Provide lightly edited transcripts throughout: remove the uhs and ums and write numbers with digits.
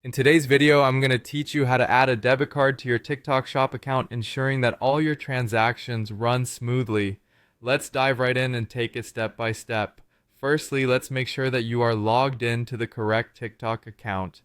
In today's video, I'm going to teach you how to add a debit card to your TikTok Shop account, ensuring that all your transactions run smoothly. Let's dive right in and take it step by step. Firstly, let's make sure that you are logged in to the correct TikTok account.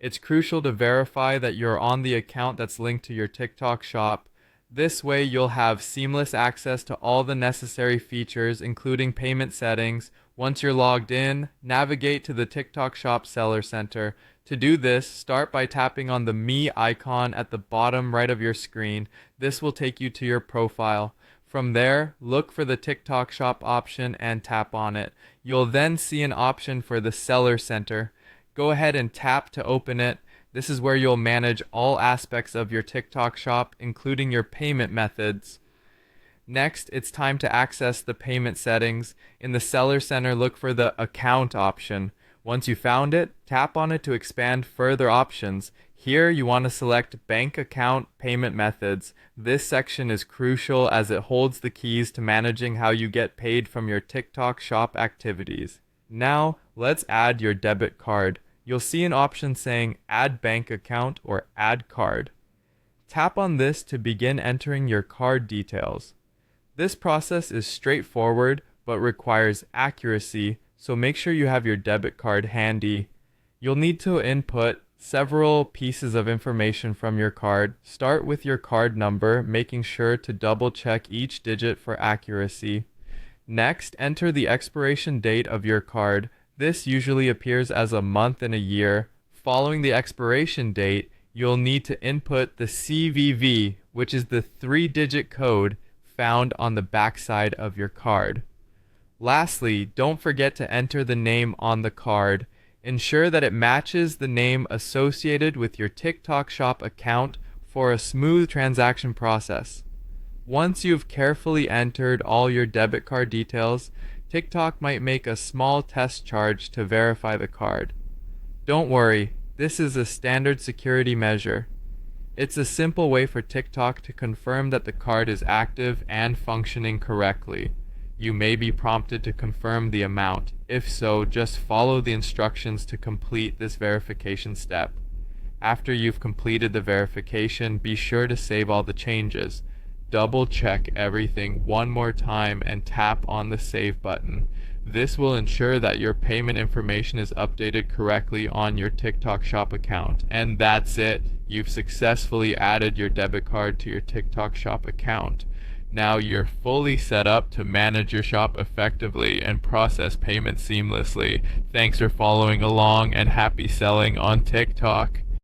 It's crucial to verify that you're on the account that's linked to your TikTok Shop. This way, you'll have seamless access to all the necessary features, including payment settings. Once you're logged in, navigate to the TikTok Shop Seller Center. To do this, start by tapping on the Me icon at the bottom right of your screen. This will take you to your profile. From there, look for the TikTok Shop option and tap on it. You'll then see an option for the Seller Center. Go ahead and tap to open it. This is where you'll manage all aspects of your TikTok Shop, including your payment methods. Next, it's time to access the payment settings. In the Seller Center, look for the Account option. Once you found it, tap on it to expand further options. Here, you want to select Bank Account Payment Methods. This section is crucial as it holds the keys to managing how you get paid from your TikTok Shop activities. Now, let's add your debit card. You'll see an option saying Add Bank Account or Add Card. Tap on this to begin entering your card details. This process is straightforward but requires accuracy, so make sure you have your debit card handy. You'll need to input several pieces of information from your card. Start with your card number, making sure to double check each digit for accuracy. Next, enter the expiration date of your card. This usually appears as a month and a year. Following the expiration date, you'll need to input the CVV, which is the 3-digit code found on the backside of your card. Lastly, don't forget to enter the name on the card. Ensure that it matches the name associated with your TikTok Shop account for a smooth transaction process. Once you've carefully entered all your debit card details, TikTok might make a small test charge to verify the card. Don't worry, this is a standard security measure. It's a simple way for TikTok to confirm that the card is active and functioning correctly. You may be prompted to confirm the amount. If so, just follow the instructions to complete this verification step. After you've completed the verification, be sure to save all the changes. Double check everything one more time and tap on the Save button. This will ensure that your payment information is updated correctly on your TikTok Shop account. And that's it. You've successfully added your debit card to your TikTok Shop account. Now you're fully set up to manage your shop effectively and process payments seamlessly. Thanks for following along and happy selling on TikTok.